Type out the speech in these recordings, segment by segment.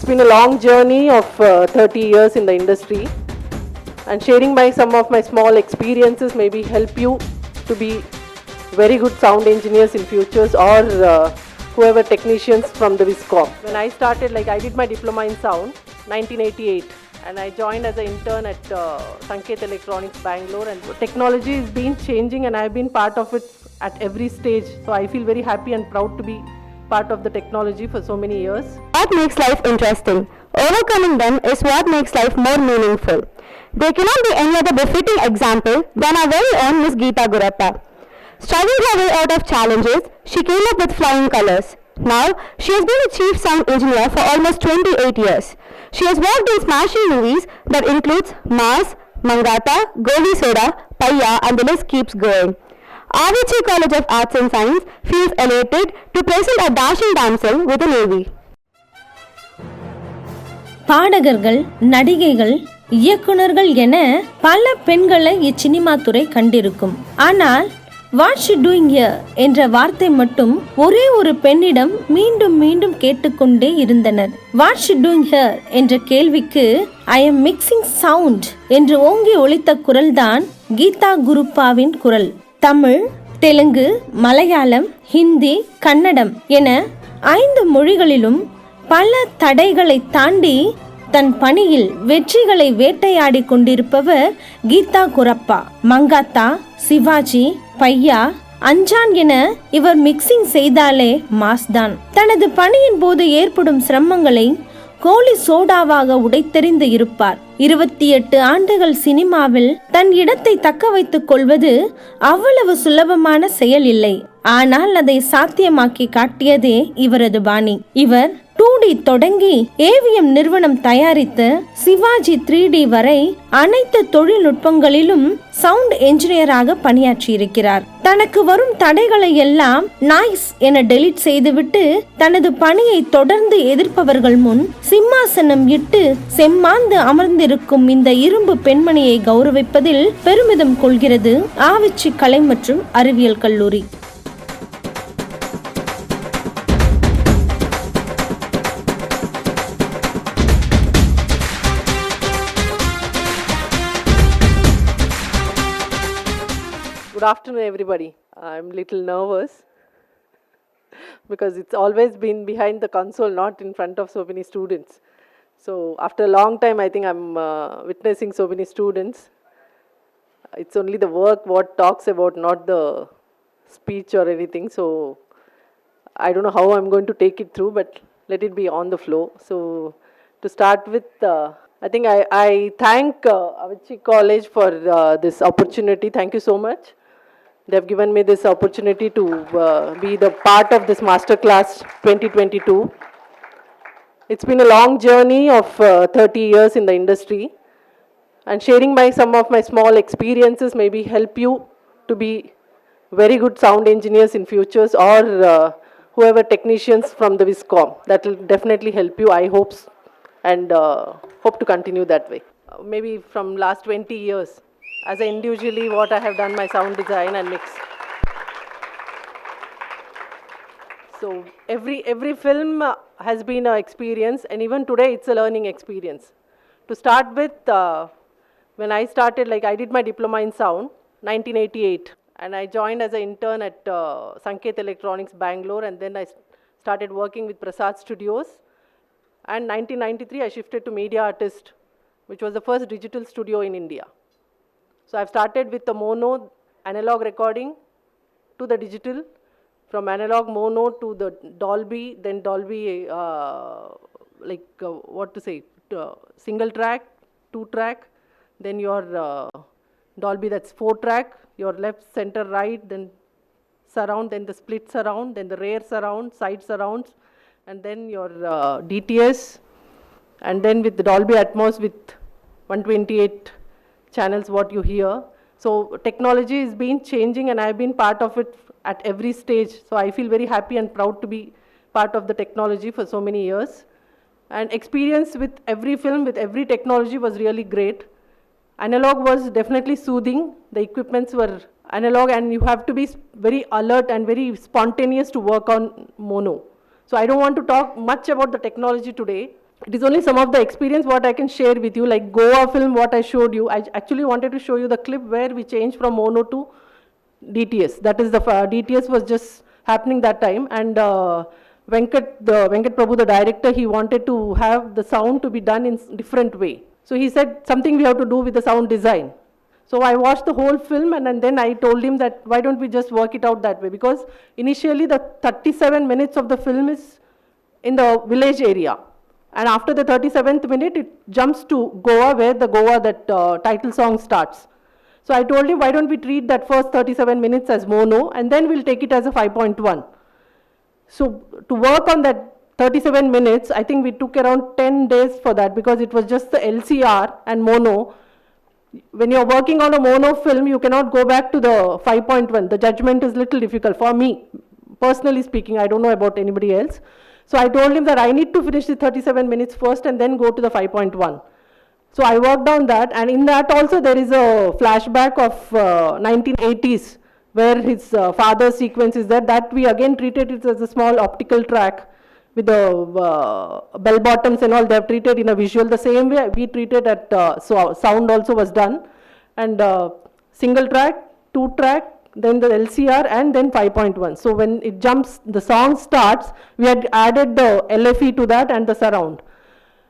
It's been a long journey of 30 years in the industry, and sharing some of my small experiences maybe help you to be very good sound engineers in futures, or whoever technicians from the Viscom. When I started, I did my diploma in sound 1988, and I joined as an intern at Sanket Electronics, Bangalore. And technology has been changing, and I've been part of it at every stage. So I feel very happy and proud to be part of the technology for so many years. What makes life interesting? Overcoming them is what makes life more meaningful. There cannot be any other befitting example than our very own Ms. Gita Gurappa. Struggling her way out of challenges, she came up with flying colors. Now, she has been a chief sound engineer for almost 28 years. She has worked in smashing movies that includes Mass, Mangata, Goli Soda, Paya, and the list keeps going. AVM College of Arts and Science feels elated to present a dashing damsel with an AV. பாடகர்கள், நடிகைகள், இயக்குனர்கள் என பல பெண்களை இச்சினிமா துறை கண்டிருக்கும். ஆனால் what she doing here என்ற வார்த்தை மட்டும் ஒரே ஒரு பெண்ணிடம் மீண்டும் மீண்டும் கேட்டுக்கொண்டே இருந்தனர். வாட் ஷி டூயிங் ஹியர் என்ற கேள்விக்கு ஐ எம் மிக்சிங் சவுண்ட் என்று ஓங்கி ஒலித்த குரல்தான் கீதா குருப்பாவின் குரல். தமிழ், தெலுங்கு, மலையாளம், ஹிந்தி, கன்னடம் என 5 மொழிகளிலும் பல தடைகளை தாண்டி தன் பணியில் வெற்றிகளை வேட்டையாடி கொண்டிருப்பவர் கீதா குரப்பா. மங்காத்தா, சிவாஜி, பையா, அஞ்சான் என இவர் மிக்சிங் செய்தாலே மாஸ்தான். தனது பணியின் போது ஏற்படும் சிரமங்களை கோலி சோடாவாக உடைத்தெறிந்து இருப்பார். 28 ஆண்டுகள் சினிமாவில் தன் இடத்தை தக்க வைத்துக் கொள்வது அவ்வளவு சுலபமான செயல் இல்லை. ஆனால் அதை சாத்தியமாக்கி காட்டியதே இவரது பாணி. இவர் 2D தொடங்கி AVM நிறுவனம் தயாரித்த சிவாஜி 3D வரை அனைத்து தொழில்நுட்பங்களிலும் சவுண்ட் என்ஜினியராக பணியாற்றியிருக்கிறார். தனக்கு வரும் தடைகளை எல்லாம் நாய்ஸ் என டெலீட் செய்துவிட்டு தனது பணியை தொடர்ந்து எதிர்ப்பவர்கள் முன் சிம்மாசனம் இட்டு செம்மாந்து அமர்ந்திருக்கும் இந்த இரும்பு பெண்மணியை கௌரவிப்பதில் பெருமிதம் கொள்கிறது ஆவிச்சி கலை மற்றும் அறிவியல் கல்லூரி. Good afternoon, everybody. I'm a little nervous because it's always been behind the console, not in front of so many students. So after a long time, I think I'm witnessing so many students. It's only the work what talks about, not the speech or anything. So I don't know how I'm going to take it through, but let it be on the flow. So to start with, I think I thank Avicii College for this opportunity. Thank you so much. They have given me this opportunity to be the part of this Masterclass 2022. It's been a long journey of 30 years in the industry, and sharing some of my small experiences maybe help you to be very good sound engineers in futures, or whoever technicians from the Viscom. That will definitely help you, I hope, and hope to continue that way. Maybe from last 20 years. As individually what I have done my sound design and mix. So every film has been an experience, and even today it's a learning experience. To start with, when I started, I did my diploma in sound 1988, and I joined as an intern at Sanket Electronics, Bangalore, and then I started working with Prasad Studios. And 1993 I shifted to Media Artist, which was the first digital studio in India. So I've started with the mono analog recording to the digital, from analog mono to the Dolby, then Dolby, single track, 2 track, then your Dolby, that's 4 track, your left, center, right, then surround, then the split surround, then the rear surround, side surrounds, and then your DTS, and then with the Dolby Atmos with 128 channels what you hear. So technology has been changing, and I've been part of it at every stage. So I feel very happy and proud to be part of the technology for so many years. And experience with every film, with every technology was really great. Analog was definitely soothing. The equipments were analog, and you have to be very alert and very spontaneous to work on mono. So I don't want to talk much about the technology today. It is only some of the experience what I can share with you, like Goa film, what I showed you. I actually wanted to show you the clip where we changed from mono to DTS. That is the DTS was just happening that time, and Venkat Prabhu, the director, he wanted to have the sound to be done in different way. So he said something we have to do with the sound design. So I watched the whole film, and then I told him that why don't we just work it out that way, because initially the 37 minutes of the film is in the village area. And after the 37th minute, it jumps to Goa, where the Goa, that title song starts. So I told him, why don't we treat that first 37 minutes as mono, and then we'll take it as a 5.1. So to work on that 37 minutes, I think we took around 10 days for that, because it was just the LCR and mono. When you're working on a mono film, you cannot go back to the 5.1. The judgment is little difficult for me, personally speaking. I don't know about anybody else. So I told him that I need to finish the 37 minutes first and then go to the 5.1. So I worked on that, and in that also there is a flashback of 1980s, where his father's sequence is there. That we again treated it as a small optical track with the bell bottoms and all. They have treated in a visual. The same way we treated at so sound also was done, and single track, 2 track, then the LCR, and then 5.1. So when it jumps, the song starts, we had added the LFE to that and the surround.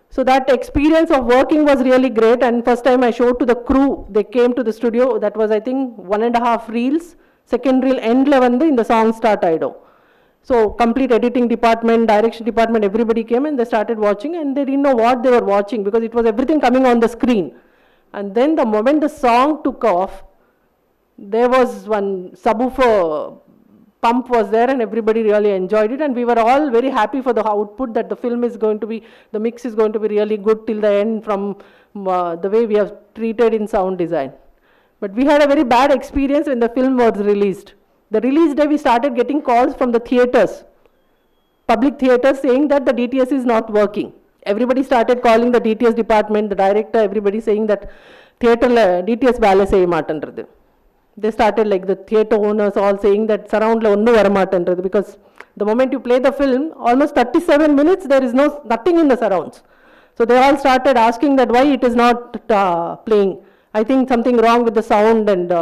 So that experience of working was really great, and first time I showed to the crew, they came to the studio, that was I think 1.5 reels, second reel end level in the song start ido. So complete editing department, direction department, everybody came and they started watching, and they didn't know what they were watching because it was everything coming on the screen. And then the moment the song took off, there was one subwoofer pump was there, and everybody really enjoyed it, and we were all very happy for the output, that the film is going to be, the mix is going to be really good till the end from the way we have treated in sound design. But we had a very bad experience when the film was released. The release day we started getting calls from the theatres, public theatres, saying that the DTS is not working. Everybody started calling the DTS department, the director, everybody saying that theatre DTS vale sey maatandrathu. They started, like the theatre owners all saying that surround la onnu varamatandrathu, because the moment you play the film, almost 37 minutes there is nothing in the surrounds. So they all started asking that why it is not playing. I think something wrong with the sound, and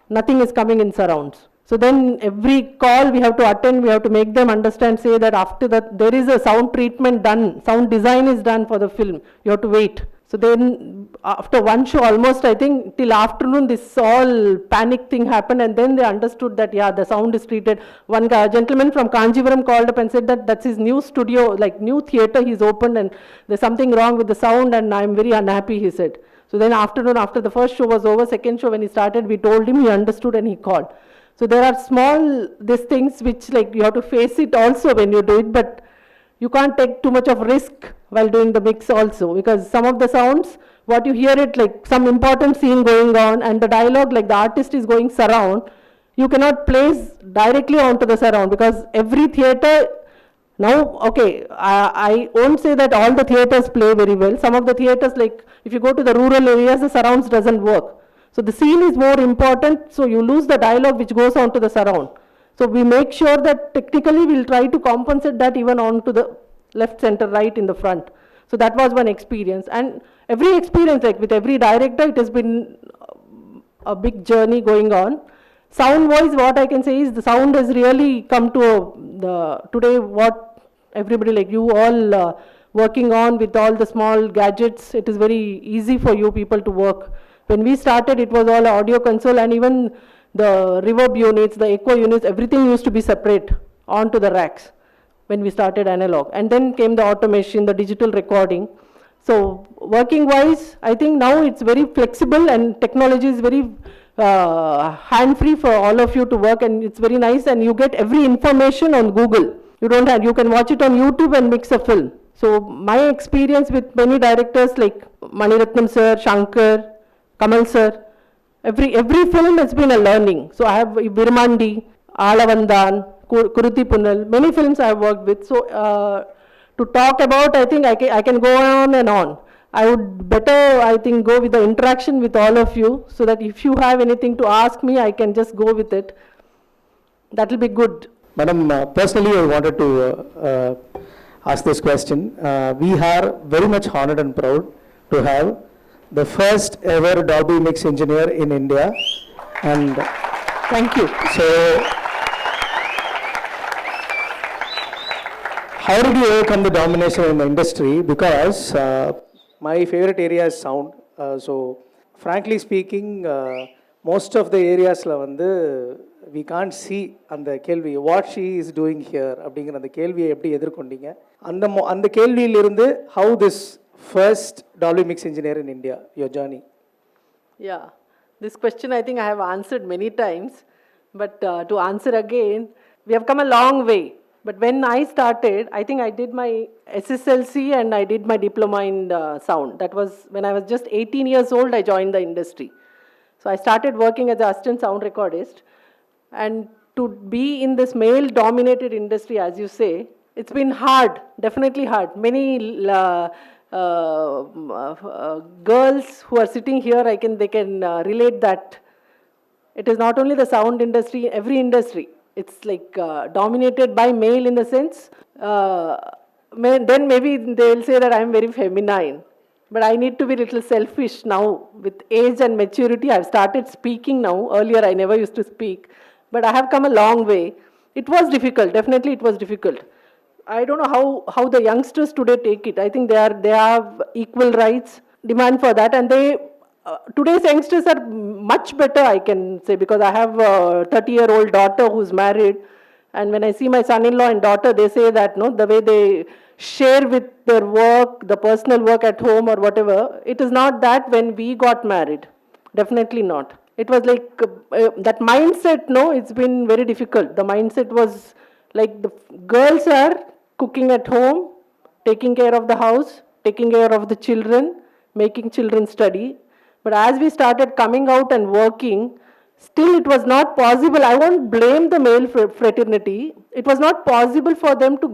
nothing is coming in surrounds. So then every call we have to attend, we have to make them understand, say that after that there is a sound treatment done, sound design is done for the film, you have to wait. So then after one show, almost I think till afternoon, this all panic thing happened, and then they understood that yeah, the sound is treated. One guy, gentleman from Kanjivaram called up and said that that's his new studio, like new theatre he's opened, and there's something wrong with the sound, and I'm very unhappy, he said. So then afternoon, after the first show was over, second show when he started, we told him, he understood and he called. So there are small, these things which like you have to face it also when you do it, but you can't take too much of risk while doing the mix also, because some of the sounds, what you hear it like some important scene going on, and the dialogue, like the artist is going surround, you cannot place directly onto the surround, because every theatre, now, okay, I won't say that all the theatres play very well. Some of the theatres, like if you go to the rural areas, the surrounds doesn't work. So the scene is more important, so you lose the dialogue which goes onto the surround. So we make sure that technically we'll try to compensate that even onto the left, center, right in the front. So that was one experience. And every experience, like with every director, it has been a big journey going on. Sound wise, what I can say is the sound has really come to today what everybody like you all working on with all the small gadgets. It is very easy for you people to work. When we started, it was all audio console, and even the reverb units, the echo units, everything used to be separate onto the racks when we started analog. And then came the automation, the digital recording. So working wise, I think now it's very flexible, and technology is very hand-free for all of you to work, and it's very nice, and you get every information on Google. You can watch it on YouTube and mix a film. So my experience with many directors like Maniratnam sir, Shankar, Kamal sir, every film has been a learning. So I have Virmandi, Alavandan, Kuruthi Punnal, many films I have worked with. So to talk about, I think I can go on and on. I would better, I think, go with the interaction with all of you, so that if you have anything to ask me, I can just go with it. That will be good. Madam, personally I wanted to ask this question. We are very much honored and proud to have the first ever Dolby mix engineer in India, and thank you. So, how did you overcome the domination in the industry? Because my favorite area is sound. So, frankly speaking, most of the areas la வந்து we can't see அந்த கேள்வி what she is doing here அப்படிங்கிற அந்த கேள்வியை எப்படி எதிர்கொண்டீங்க? அந்த கேள்வியிலிருந்து how this first Dolby mix engineer in India, your journey? Yeah, this question I think I have answered many times, but to answer again, we have come a long way. But when I started, I think I did my SSLC and I did my diploma in sound. That was when I was just 18 years old, I joined the industry. So I started working as an assistant sound recordist. And to be in this male-dominated industry, as you say, it's been hard, definitely hard. Many girls who are sitting here, they can relate that. It is not only the sound industry, every industry. It's like dominated by male in the sense. Then maybe they will say that I am very feminine. But I need to be a little selfish now. With age and maturity, I've started speaking now. Earlier, I never used to speak. But I have come a long way. It was difficult. Definitely, it was difficult. I don't know how the youngsters today take it. I think they have equal rights, demand for that, and today's youngsters are much better, I can say, because I have a 30-year-old daughter who's married, and when I see my son-in-law and daughter, they say that the way they share with their work, the personal work at home or whatever, it is not that when we got married. Definitely not. It was like that mindset, it's been very difficult. The mindset was like the girls are cooking at home, taking care of the house, taking care of the children, making children study. But as we started coming out and working, still it was not possible. I won't blame the male fraternity. It was not possible for them to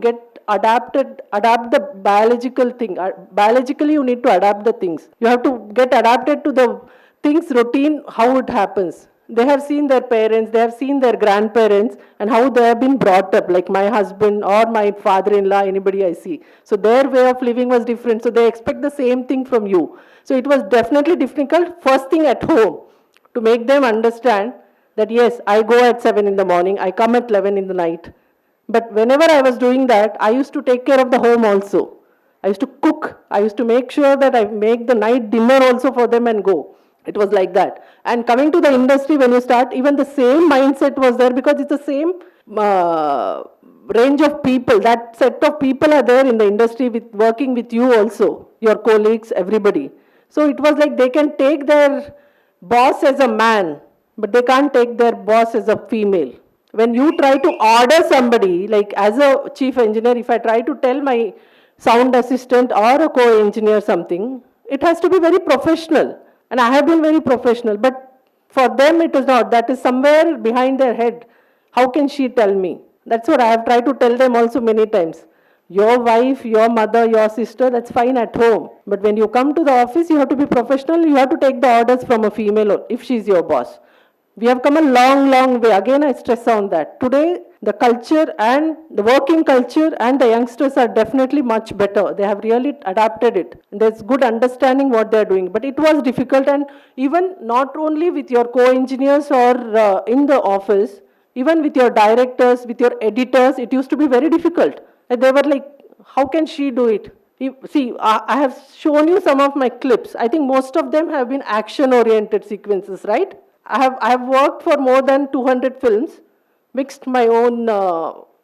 adapt the biological thing. Biologically, you need to adapt the things. You have to get adapted to the things, routine, how it happens. They have seen their parents, they have seen their grandparents, and how they have been brought up, like my husband or my father-in-law, anybody I see. So their way of living was different, so they expect the same thing from you. So it was definitely difficult, first thing at home, to make them understand that yes, I go at 7 in the morning, I come at 11 in the night. But whenever I was doing that, I used to take care of the home also. I used to cook, I used to make sure that I make the night dinner also for them and go. It was like that. And coming to the industry, when you start, even the same mindset was there, because it's the same range of people. That set of people are there in the industry working with you also, your colleagues, everybody. So it was like they can take their boss as a man, but they can't take their boss as a female. When you try to order somebody, like as a chief engineer, if I try to tell my sound assistant or a co-engineer something, it has to be very professional. And I have been very professional, but for them it is not. That is somewhere behind their head. How can she tell me? That's what I have tried to tell them also many times. Your wife, your mother, your sister, that's fine at home. But when you come to the office, you have to be professional. You have to take the orders from a female if she's your boss. We have come a long, long way. Again, I stress on that. Today, the culture and the working culture and the youngsters are definitely much better. They have really adapted it. There's good understanding what they're doing. But it was difficult, and even not only with your co-engineers or in the office, even with your directors, with your editors, it used to be very difficult. And they were like, how can she do it? See, I have shown you some of my clips. I think most of them have been action-oriented sequences, right? I have worked for more than 200 films, mixed my own,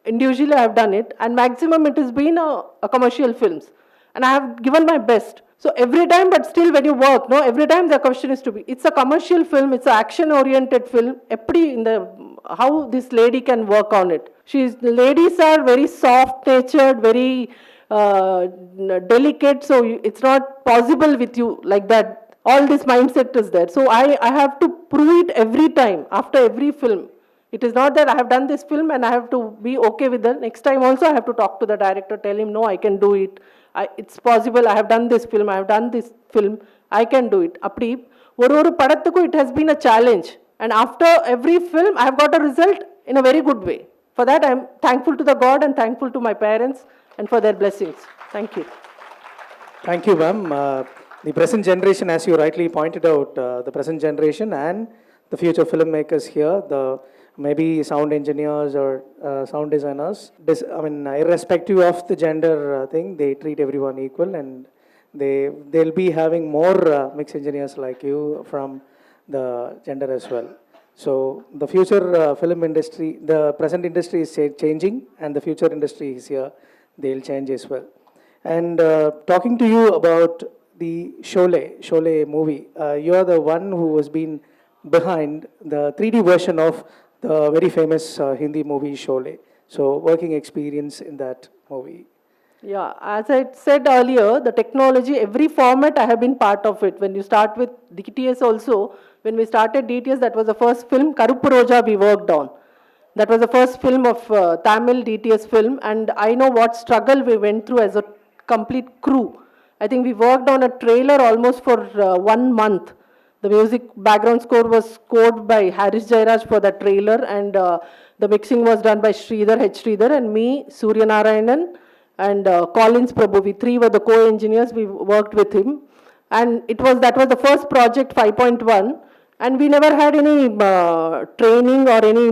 individually I have done it, and maximum it has been a commercial films. And I have given my best. So every time, but still when you work, every time the question is to be, it's a commercial film, it's an action-oriented film, how this lady can work on it. Ladies are very soft-natured, very delicate, so it's not possible with you like that. All this mindset is there. So I have to prove it every time, after every film. It is not that I have done this film and I have to be okay with that. Next time also I have to talk to the director, tell him, no, I can do it. It's possible, I have done this film, I can do it. Appadi, oru padattukku it has been a challenge. And after every film, I have got a result in a very good way. For that, I am thankful to the God and thankful to my parents and for their blessings. Thank you. Thank you, ma'am. The present generation, as you rightly pointed out, the present generation and the future filmmakers here, the maybe sound engineers or sound designers, irrespective of the gender thing, they treat everyone equal, and they'll be having more mix engineers like you from the gender as well. So the future film industry, the present industry is changing, and the future industry is here. They'll change as well. And talking to you about the Sholay movie, you are the one who has been behind the 3D version of the very famous Hindi movie Sholay. So working experience in that movie. Yeah, as I said earlier, the technology, every format I have been part of it. When you start with DTS also, when we started DTS, that was the first film, Karuppu Roja, we worked on. That was the first film of Tamil DTS film, and I know what struggle we went through as a complete crew. I think we worked on a trailer almost for 1 month. The music background score was scored by Haris Jairaj for the trailer, and the mixing was done by Sridhar, H. Sridhar, and me, Surya Narayanan, and Collins Prabhu. We three were the co-engineers. We worked with him, and that was the first project 5.1, and we never had any training or any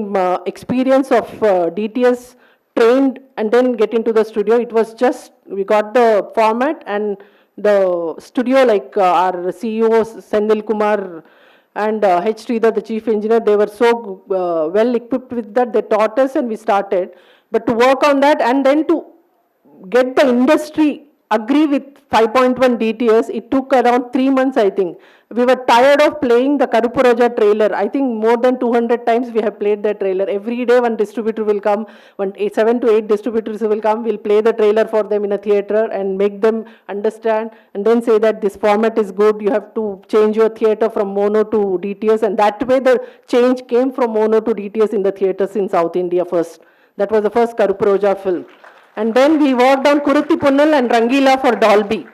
experience of DTS trained and then get into the studio. It was just, we got the format and the studio, like our CEO Senthil Kumar and H. Sridhar, the chief engineer, they were so well equipped with that. They taught us and we started. But to work on that and then to get the industry agree with 5.1 DTS, it took around 3 months, I think. We were tired of playing the Karuppu Roja trailer. I think more than 200 times we have played that trailer. Every day one distributor will come, 7 to 8 distributors will come, we'll play the trailer for them in a theatre and make them understand and then say that this format is good, you have to change your theatre from mono to DTS, and that way the change came from mono to DTS in the theatres in South India first. That was the first Karuppu Roja film. And then we worked on Kurutty Punnal and Rangeela for Dolby.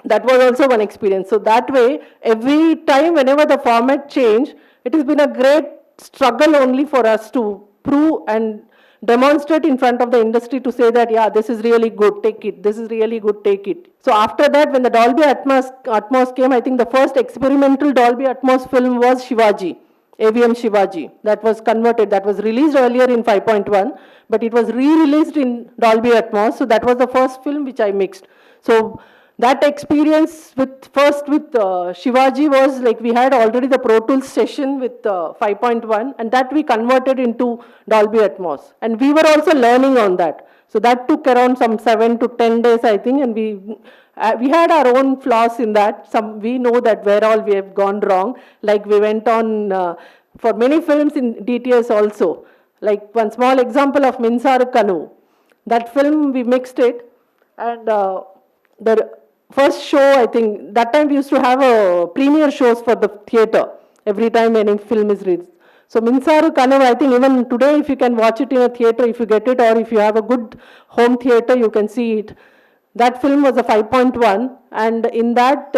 That was also one experience. So that way, every time, whenever the format changed, it has been a great struggle only for us to prove and demonstrate in front of the industry to say that, yeah, this is really good, take it. This is really good, take it. So after that, when the Dolby Atmos came, I think the first experimental Dolby Atmos film was Shivaji. AVM Shivaji, that was converted, that was released earlier in 5.1, but it was re-released in Dolby Atmos, so that was the first film which I mixed. So that experience first with Shivaji was like we had already the Pro Tools session with 5.1, and that we converted into Dolby Atmos, and we were also learning on that. So that took around some 7 to 10 days, I think, and we had our own flaws in that. We know that where all we have gone wrong. Like we went on for many films in DTS also. Like one small example of Minsara kannavu. That film we mixed it, and the first show, I think that time we used to have a premiere shows for the theatre every time any film is released. So Minsara kannavu, I think even today if you can watch it in a theatre, if you get it, or if you have a good home theatre, you can see it. That film was a 5.1, and in that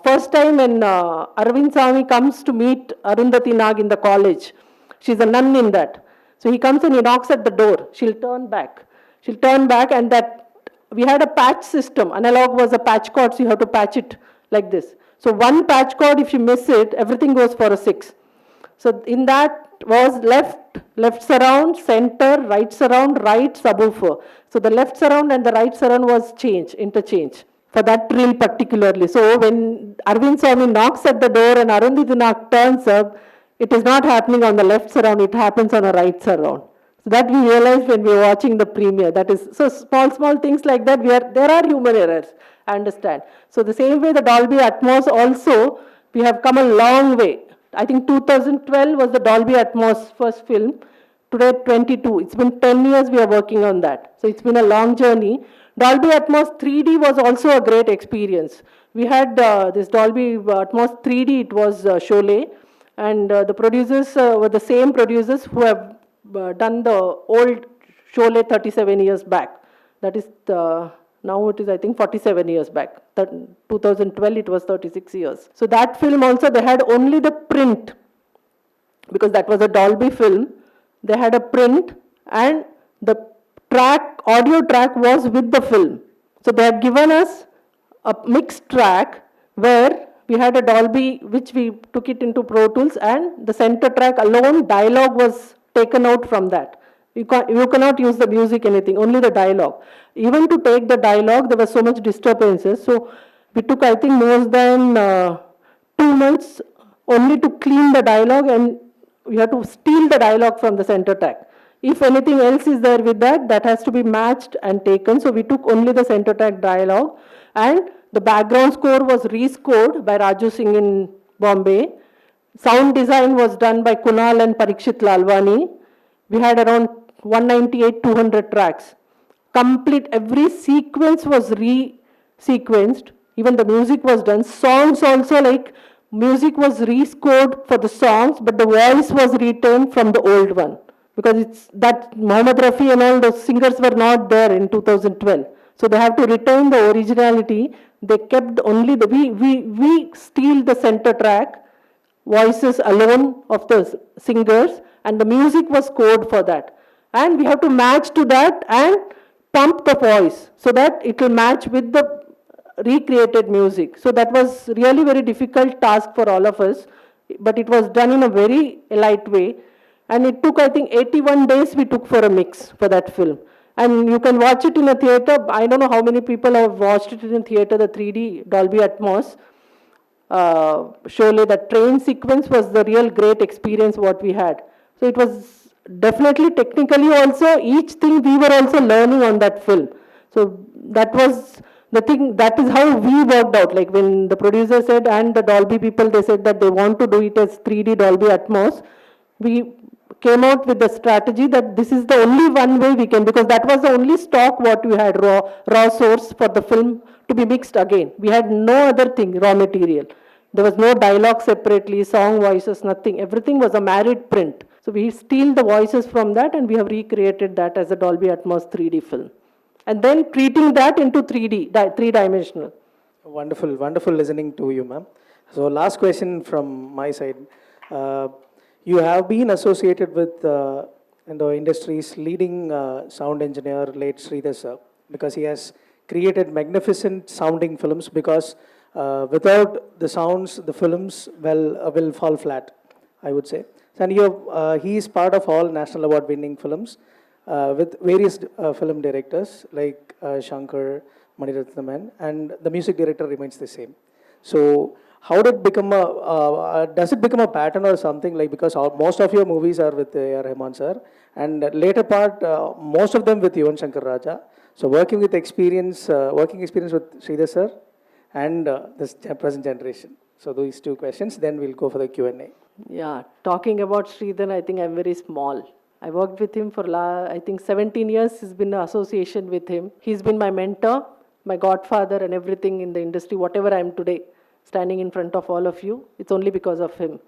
first time when Arvind Swamy comes to meet Arundhati Nag in the college, she's a nun in that. So he comes and he knocks at the door. She'll turn back, and that we had a patch system. Analog was a patch cord, so you have to patch it like this. So one patch cord, if you miss it, everything goes for a 6. So in that was left surround, center, right surround, right subwoofer. So the left surround and the right surround was interchange for that reel particularly. So when Arvind Swamy knocks at the door and Arundhati Nag turns up, it is not happening on the left surround, it happens on a right surround. So that we realized when we were watching the premiere. That is, so small things like that, there are human errors, I understand. So the same way the Dolby Atmos also, we have come a long way. I think 2012 was the Dolby Atmos first film. Today 22. It's been 10 years we are working on that. So it's been a long journey. Dolby Atmos 3D was also a great experience. We had this Dolby Atmos 3D, it was Sholay. And the producers were the same producers who have done the old Sholay 37 years back. That is now it is, I think, 47 years back. 2012, it was 36 years. So that film also, they had only the print, because that was a Dolby film. They had a print and the audio track was with the film. So they had given us a mixed track where we had a Dolby, which we took it into Pro Tools, and the center track alone, dialogue was taken out from that. You cannot use the music, anything, only the dialogue. Even to take the dialogue, there was so much disturbances. So we took, I think, more than 2 months only to clean the dialogue, and we have to steal the dialogue from the center track. If anything else is there with that, that has to be matched and taken. So we took only the center track dialogue, and the background score was rescored by Raju Singh in Bombay. Sound design was done by Kunal and Parikshit Lalwani. We had around 198, 200 tracks. Complete, every sequence was re-sequenced. Even the music was done. Songs also, like, music was rescored for the songs, but the voice was retained from the old one. Because it's that Mohammed Rafi and all those singers were not there in 2012. So they have to retain the originality. They kept only the, we steal the center track, voices alone of the singers, and the music was scored for that. And we have to match to that and pump the voice so that it will match with the recreated music. So that was really very difficult task for all of us, but it was done in a very light way. And it took, I think, 81 days we took for a mix for that film. And you can watch it in a theater. I don't know how many people have watched it in a theater, the 3D Dolby Atmos. Surely that train sequence was the real great experience what we had. So it was definitely technically also, each thing we were also learning on that film. So that was the thing, that is how we worked out. Like when the producer said, and the Dolby people, they said that they want to do it as 3D Dolby Atmos, we came out with the strategy that this is the only one way we can, because that was the only stock what we had, raw source for the film to be mixed again. We had no other thing, raw material. There was no dialogue separately, song voices, nothing. Everything was a married print. So we steal the voices from that, and we have recreated that as a Dolby Atmos 3D film. And then treating that into 3D, three-dimensional. Wonderful, wonderful listening to you, ma'am. So last question from my side. You have been associated with in the industry's leading sound engineer, late Sridhar sir, because he has created magnificent sounding films, because without the sounds, the films will fall flat, I would say. And he is part of all National Award winning films with various film directors like Shankar, Manirathnam, and the music director remains the same. So how did it become does it become a pattern or something, like, because most of your movies are with A.R. Rahman sir, and later part, most of them with Yuvan Shankar Raja. So working experience with Sridhar sir and this present generation. So these two questions, then we'll go for the Q&A. Yeah, talking about Sridhar, I think I'm very small. I worked with him for, I think, 17 years has been an association with him. He's been my mentor, my godfather, and everything in the industry. Whatever I am today, standing in front of all of you, it's only because of him.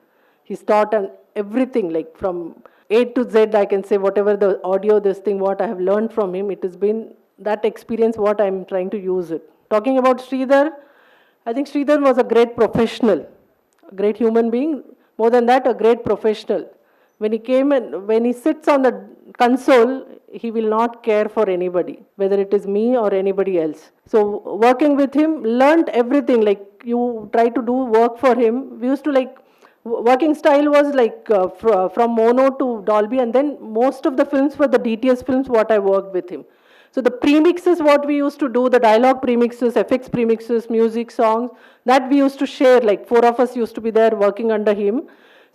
He's taught and everything, like from A to Z, I can say, whatever the audio, this thing, what I have learned from him, it has been that experience what I'm trying to use it. Talking about Sridhar, I think Sridhar was a great professional, a great human being. More than that, a great professional. When he came and when he sits on the console, he will not care for anybody, whether it is me or anybody else. So working with him, learned everything. Like you try to do work for him. We used to like, working style was like from mono to Dolby, and then most of the films were the DTS films what I worked with him. So the premixes what we used to do, the dialogue premixes, effects premixes, music, songs, that we used to share, like 4 of us used to be there working under him.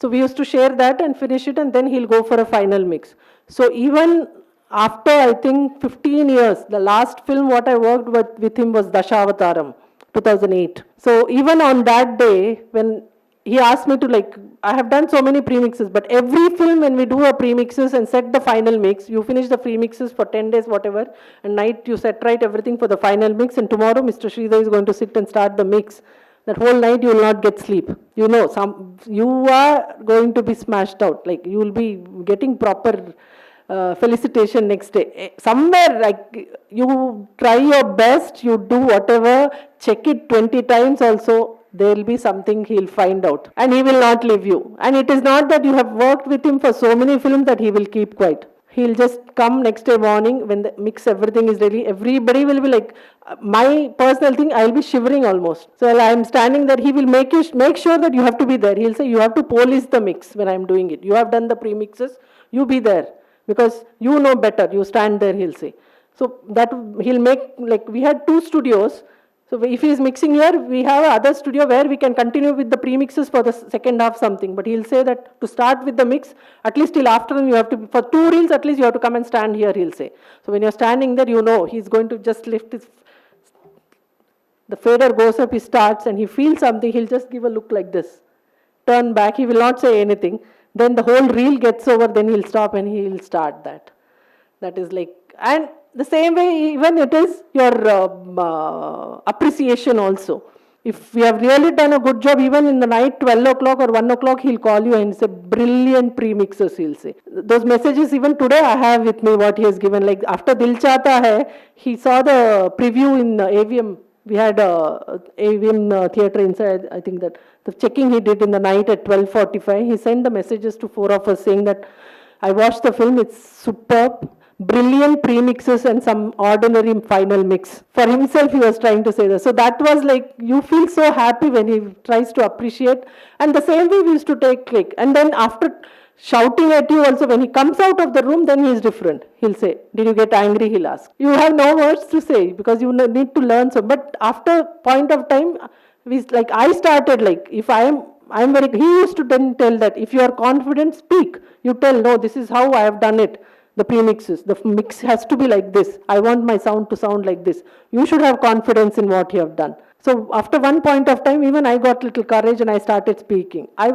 So we used to share that and finish it, and then he'll go for a final mix. So even after, I think, 15 years, the last film what I worked with him was Dasavataram, 2008. So even on that day, when he asked me to, like, I have done so many premixes, but every film when we do a premixes and set the final mix, you finish the premixes for 10 days, whatever, and night you set right everything for the final mix, and tomorrow Mr. Sridhar is going to sit and start the mix. That whole night you will not get sleep. You know, you are going to be smashed out. Like you will be getting proper felicitation next day. Somewhere, like you try your best, you do whatever, check it 20 times also, there will be something he'll find out. And he will not leave you. And it is not that you have worked with him for so many films that he will keep quiet. He'll just come next day morning when the mix, everything is ready. Everybody will be like, my personal thing, I'll be shivering almost. So while I'm standing there, he will make sure that you have to be there. He'll say, you have to polish the mix when I'm doing it. You have done the premixes, you be there because you know better. You stand there, he'll say. So that he'll make, like, we had 2 studios. So if he is mixing here, we have another studio where we can continue with the premixes for the second half something. But he'll say that to start with the mix, at least till afternoon you have to, for 2 reels at least you have to come and stand here, he'll say. So when you're standing there, you know he's going to just lift his, the fader goes up, he starts and he feels something, he'll just give a look like this. Turn back, he will not say anything. Then the whole reel gets over, then he'll stop and he'll start that. That is like, and the same way, even it is your appreciation also. If we have really done a good job, even in the night, 12 o'clock or 1 o'clock, he'll call you and say, brilliant premixes, he'll say. Those messages, even today, I have with me what he has given. Like after Dil Chahta Hai, he saw the preview in AVM. We had AVM theatre inside. I think that the checking he did in the night at 12:45, he sent the messages to 4 of us saying that, I watched the film, it's superb. Brilliant premixes and some ordinary final mix. For himself, he was trying to say that. So that was like, you feel so happy when he tries to appreciate. And the same way we used to take click. And then after shouting at you also, when he comes out of the room, then he is different. He'll say, did you get angry? He'll ask. You have no words to say because you need to learn. So, but after point of time, like I started like, if I'm very, he used to then tell that if you are confident, speak. You tell, no, this is how I have done it. The premixes, the mix has to be like this. I want my sound to sound like this. You should have confidence in what you have done. So after one point of time, even I got little courage and I started speaking. I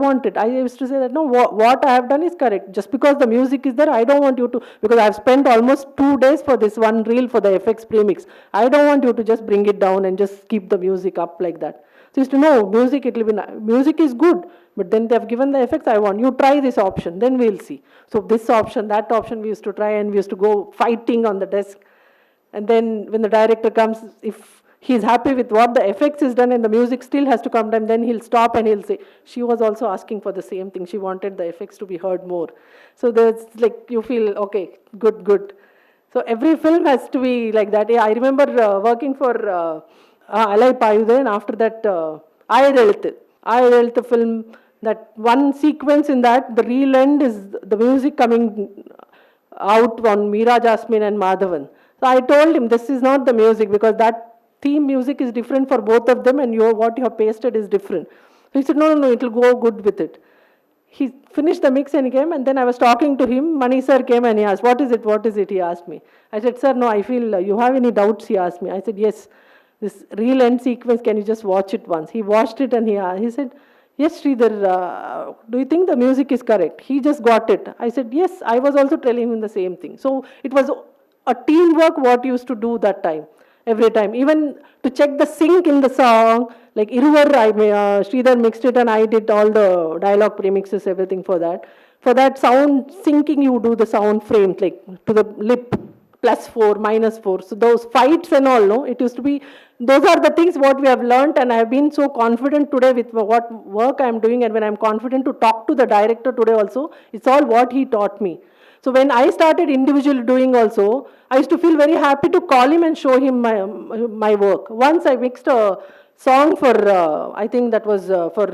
used to say that, no, what I have done is correct. Just because the music is there, I don't want you to, because I've spent almost 2 days for this one reel for the FX premix. I don't want you to just bring it down and just keep the music up like that. So used to know, music, it will be, music is good, but then they have given the effects, I want, you try this option, then we'll see. So this option, that option we used to try and we used to go fighting on the desk. And then when the director comes, if he's happy with what the effects is done and the music still has to come down, then he'll stop and he'll say, she was also asking for the same thing. She wanted the effects to be heard more. So there's like, you feel, okay, good. So every film has to be like that. Yeah, I remember working for Alai Payude, and after that, Ayadalthu film, that one sequence in that, the reel end is the music coming out on Meera Jasmine and Madhavan. So I told him, this is not the music because that theme music is different for both of them and what you have pasted is different. So he said, no, it will go good with it. He finished the mix and he came, and then I was talking to him. Mani sir came and he asked, what is it? He asked me. I said, sir, no, I feel you have any doubts, he asked me. I said, yes. This reel end sequence, can you just watch it once? He watched it and he said, yes, Sridhar, do you think the music is correct? He just got it. I said, yes, I was also telling him the same thing. So it was a teamwork what he used to do that time, every time. Even to check the sync in the song, like Iruvar, Sridhar mixed it and I did all the dialogue premixes, everything for that. For that sound syncing, you do the sound frames, like to the lip. +4, -4. So those fights and all, no, it used to be, those are the things what we have learned, and I have been so confident today with what work I am doing, and when I am confident to talk to the director today also, it's all what he taught me. So when I started individually doing also, I used to feel very happy to call him and show him my work. Once I mixed a song for, I think that was for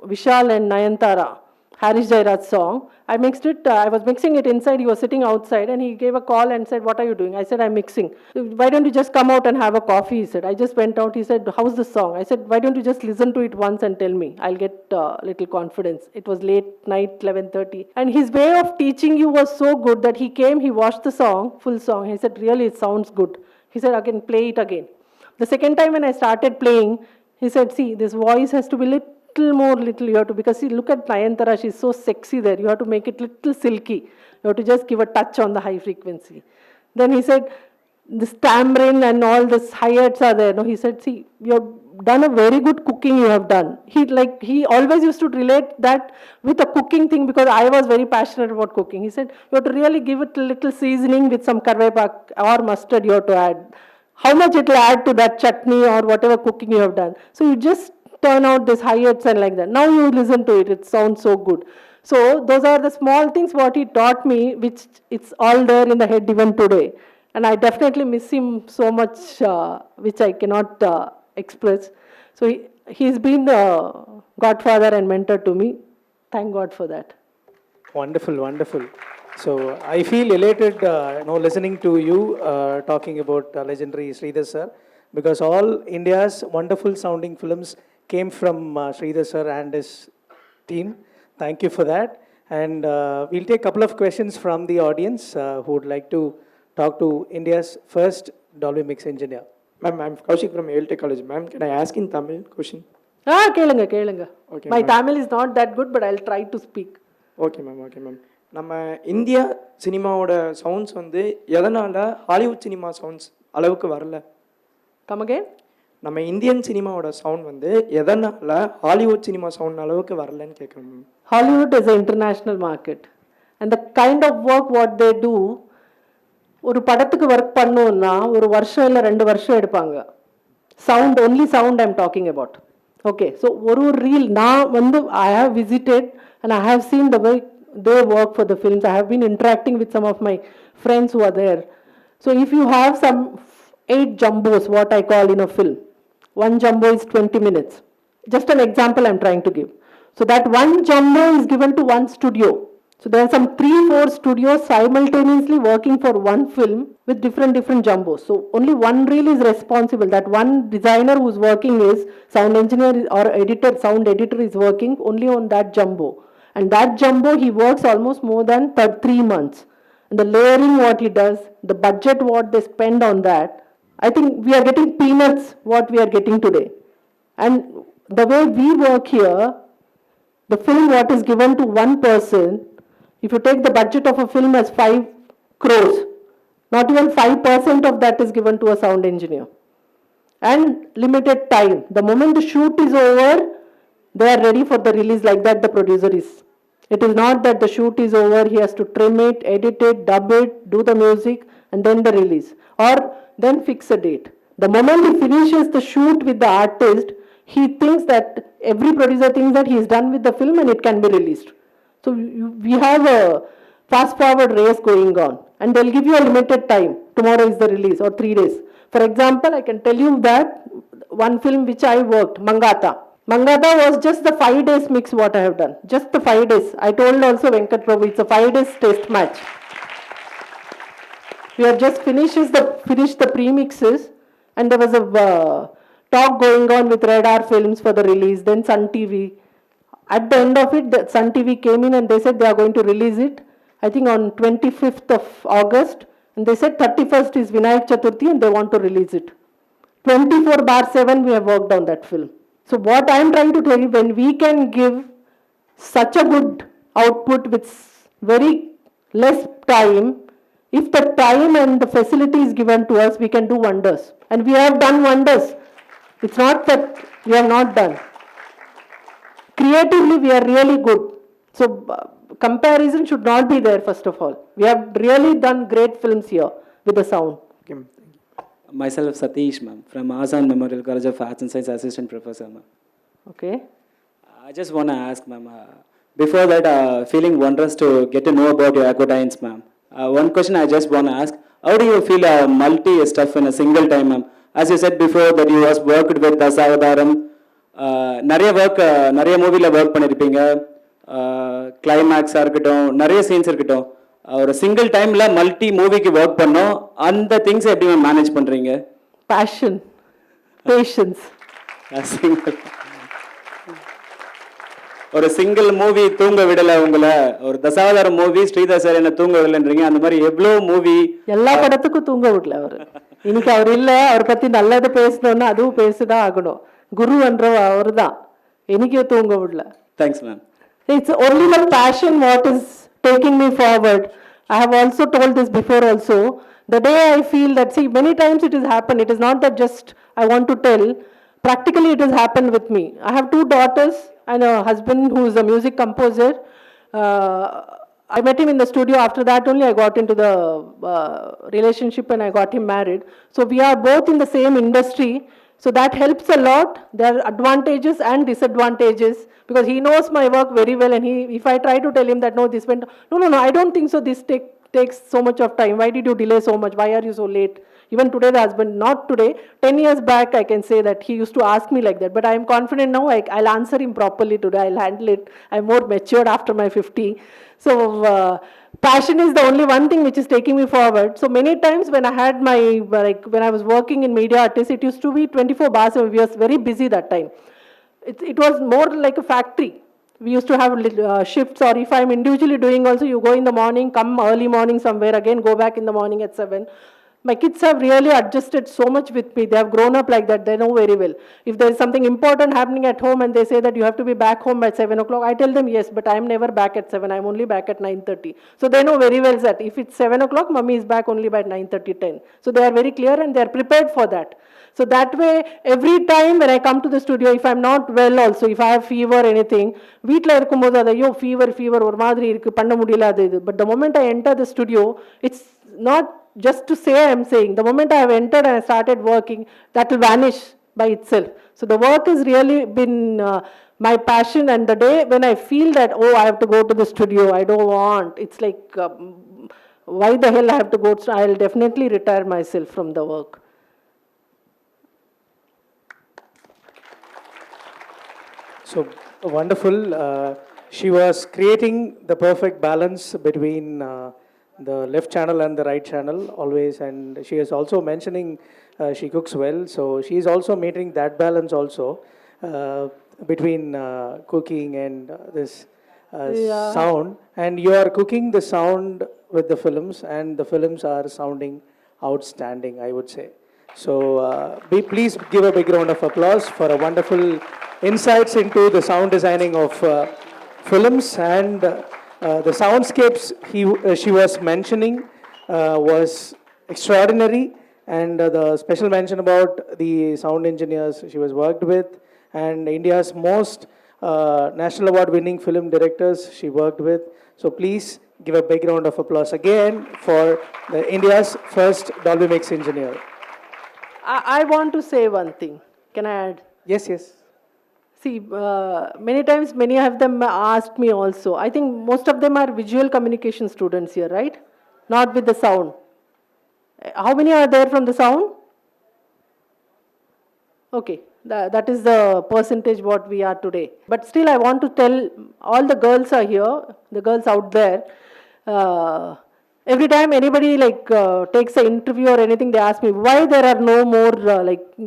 Vishal and Nayantara, Harish Jairaj's song. I mixed it, I was mixing it inside, he was sitting outside and he gave a call and said, what are you doing? I said, I'm mixing. Why don't you just come out and have a coffee? He said. I just went out, he said, how's the song? I said, why don't you just listen to it once and tell me? I'll get little confidence. It was late night, 11:30. And his way of teaching you was so good that he came, he watched the song, full song. He said, really, it sounds good. He said, again, play it again. The second time when I started playing, he said, see, this voice has to be little you have to, because see, look at Nayantara, she's so sexy there, you have to make it little silky, you have to just give a touch on the high frequency. Then he said, this tambourine and all this hi-hats are there. No, he said, see, you have done a very good cooking you have done. He always used to relate that with a cooking thing because I was very passionate about cooking. He said, you have to really give it a little seasoning with some karvepak or mustard you have to add. How much it will add to that chutney or whatever cooking you have done. So you just turn out this hi-hats and like that. Now you listen to it, it sounds so good. So those are the small things what he taught me, which it's all there in the head even today. And I definitely miss him so much, which I cannot express. So he's been a godfather and mentor to me. Thank God for that. Wonderful, wonderful. So I feel elated, listening to you talking about legendary Sridhar sir, because all India's wonderful sounding films came from Sridhar sir and his team. Thank you for that. And we'll take a couple of questions from the audience who would like to talk to India's first Dolby mix engineer. Ma'am, I'm Kaushik from ALT College. Ma'am, can I ask in Tamil question? Kelunga. Okay, My ma'am. Tamil is not that good, but I'll try to speak. Okay ma'am நம்ம India சினிமாவோட sounds வந்து எதனால் Hollywood cinema sounds அளவுக்கு வரல? Come again? நம்ம Indian சினிமாவோட sound வந்து எதனால் ஹாலிவுட் சினிமா சவுண்ட் அளவுக்கு வரலன்னு கேட்குறேன் ma'am. Hollywood is an international market. And the kind of work what they do, ஒரு படத்துக்கு ஒர்க் பண்ணோம்னா ஒரு வருஷம் இல்லை 2 வருஷம் எடுப்பாங்க. Sound, only sound I'm talking about. Okay, so ஒரு reel நான் வந்து I have visited and I have seen the way they work for the films. I have been interacting with some of my friends who are there. So if you have some 8 jumbos, what I call in a film, one jumbo is 20 minutes. Just an example I'm trying to give. So that one jumbo is given to one studio. So there are some 3-4 studios simultaneously working for one film with different jumbos. So only one reel is responsible. That one designer who's working is sound engineer or editor, sound editor is working only on that jumbo. And that jumbo he works almost more than 3 months. And the layering what he does, the budget what they spend on that, I think we are getting peanuts what we are getting today. And the way we work here, the film what is given to one person, if you take the budget of a film as 5 crores, not even 5% of that is given to a sound engineer. And limited time. The moment the shoot is over, they are ready for the release, like that the producer is. It is not that the shoot is over, he has to trim it, edit it, dub it, do the music, and then the release. Or then fix a date. The moment he finishes the shoot with the artist, he thinks that, every producer thinks that he is done with the film and it can be released. So we have a fast forward race going on, and they'll give you a limited time. Tomorrow is the release or 3 days. For example, I can tell you that one film which I worked, Mangata was just the 5 days mix what I have done. Just the 5 days. I told also Venkat Prabhu, it's a 5 days test match. We have just finished the premixes, and there was a talk going on with Radar Films for the release, then Sun TV. At the end of it, the Sun TV came in and they said they are going to release it, I think on 25th of August, and they said 31st is Vinayak Chaturthi and they want to release it. 24/7 we have worked on that film. So what I am trying to tell you, when we can give such a good output with very less time, if the time and the facility is given to us, we can do wonders. And we have done wonders. It's not that we have not done. Creatively, we are really good. So comparison should not be there, first of all. We have really done great films here with the sound. Okay, ma'am. Thank you. Myself, Satish, ma'am, from Azan Memorial College of Arts and Science, Assistant Professor, ma'am. Okay. I just want to ask, ma'am, before that, feeling wondrous to get to know about your acquaintance, ma'am. One question I just want to ask, how do you feel multi stuff in a single time, ma'am? As you said before that you has worked with Dasavataram, நிறைய மூவியில் work பண்ணியிருப்பீங்க, கிளைமேக்ஸாக இருக்கட்டும், நிறைய scenes இருக்கட்டும், ஒரு single டைமில் multi மூவிக்கு work பண்ணோம், அந்த திங்ஸ் எப்படி மேனேஜ் பண்ணுறீங்க? Passion, patience. ஒரு சிங்கிள் மூவி தூங்க விடலை உங்களை, ஒரு தசாவதாரம் மூவி ஸ்ரீதர் சார் என்ன தூங்க விடலைன்றீங்க, அந்த மாதிரி எவ்வளோ மூவி? எல்லா படத்துக்கும் தூங்க விடல அவர். இன்னைக்கு அவர் இல்லை, அவரை பற்றி நல்லது பேசணும்னா அதுவும் பேசிதான் ஆகணும். குரு என்ற அவர் தான், எனக்கு தூங்க விடல. Thanks ma'am. It's only the passion what is taking me forward. I have also told this before also. The day I feel that, see, many times it has happened. It is not that just I want to tell. Practically it has happened with me. I have 2 daughters and a husband who is a music composer. I met him in the studio. After that only I got into the relationship and I got him married. So we are both in the same industry. So that helps a lot. There are advantages and disadvantages because he knows my work very well, and if I try to tell him that no, this went, no, I don't think so, this takes so much of time. Why did you delay so much? Why are you so late? Even today, the husband, not today, 10 years back, I can say that he used to ask me like that. But I am confident now, I'll answer him properly today. I'll handle it. I'm more matured after my 50. So, passion is the only one thing which is taking me forward. So, many times when I had when I was working in media artists, it used to be 24 bars, and we were very busy that time. It was more like a factory. We used to have shifts, or if I'm individually doing also, you go in the morning, come early morning somewhere, again go back in the morning at 7. My kids have really adjusted so much with me. They have grown up like that. They know very well. If there is something important happening at home and they say that you have to be back home by 7 o'clock, I tell them yes, but I am never back at 7. I am only back at 9:30. So they know very well that if it's 7 o'clock, mummy is back only by 9:30, 10. So they are very clear and they are prepared for that. So that way, every time when I come to the studio, if I'm not well also, if I have fever or anything, வீட்டில் இருக்கும்போது அதை ஐயோ fever ஒரு மாதிரி இருக்குது பண்ண முடியல அது இது. But the moment I enter the studio, it's not just to say I'm saying. The moment I have entered and I started working, that will vanish by itself. So the work has really been my passion, and the day when I feel that, oh, I have to go to the studio, I don't want, it's like, why the hell I have to go, I'll definitely retire myself from the work. So wonderful. She was creating the perfect balance between the left channel and the right channel always, and she is also mentioning she cooks well, so she is also maintaining that balance also between cooking and this sound. And you are cooking the sound with the films, and the films are sounding outstanding, I would say. So please give a big round of applause for a wonderful insights into the sound designing of films, and the soundscapes she was mentioning was extraordinary, and the special mention about the sound engineers she was worked with, and India's most national award winning film directors she worked with. So please give a big round of applause again for India's first Dolby Mix engineer. I want to say one thing. Can I add? Yes. See, many times, many of them asked me also. I think most of them are visual communication students here, right? Not with the sound. How many are there from the sound? Okay, that is the percentage what we are today. But still, I want to tell all the girls are here, the girls out there. Every time anybody takes an interview or anything, they ask me why there are no more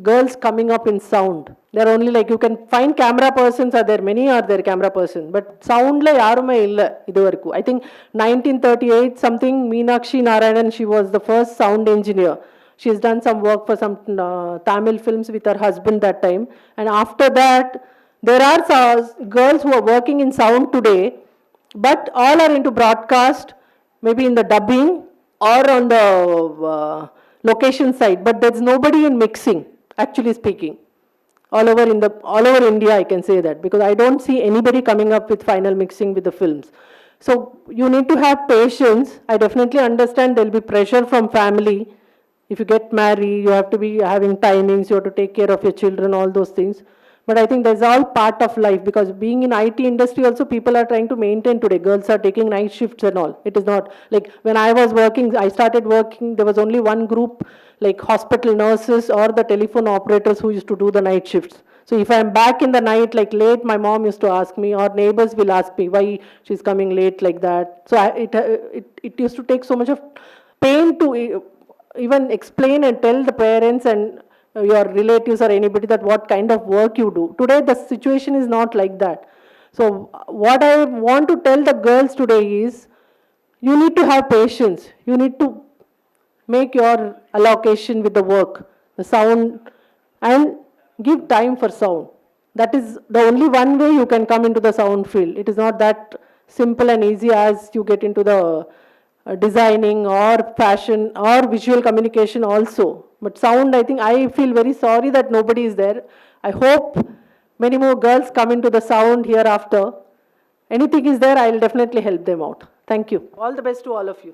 girls coming up in sound. There are only you can find camera persons are there, many are there camera persons, but sound la yarume illa iduvarku. I think 1938 something Meenakshi Narayanan, she was the first sound engineer. She has done some work for some Tamil films with her husband that time, and after that there are girls who are working in sound today, but all are into broadcast, maybe in the dubbing or on the location side, but there's nobody in mixing, actually speaking. All over India, I can say that, because I don't see anybody coming up with final mixing with the films. So you need to have patience. I definitely understand there'll be pressure from family. If you get married, you have to be having timings, you have to take care of your children, all those things. But I think that's all part of life, because being in IT industry also, people are trying to maintain today. Girls are taking night shifts and all. It is not like when I was working, I started working, there was only one group, like hospital nurses or the telephone operators who used to do the night shifts. So if I'm back in the night, late, my mom used to ask me, or neighbors will ask me why she's coming late like that. So it used to take so much of pain to even explain and tell the parents and your relatives or anybody that what kind of work you do. Today the situation is not like that. So what I want to tell the girls today is, you need to have patience. You need to make your allocation with the work, the sound, and give time for sound. That is the only one way you can come into the sound field. It is not that simple and easy as you get into the designing or fashion or visual communication also. But sound, I think, I feel very sorry that nobody is there. I hope many more girls come into the sound hereafter. Anything is there, I will definitely help them out. Thank you. All the best to all of you.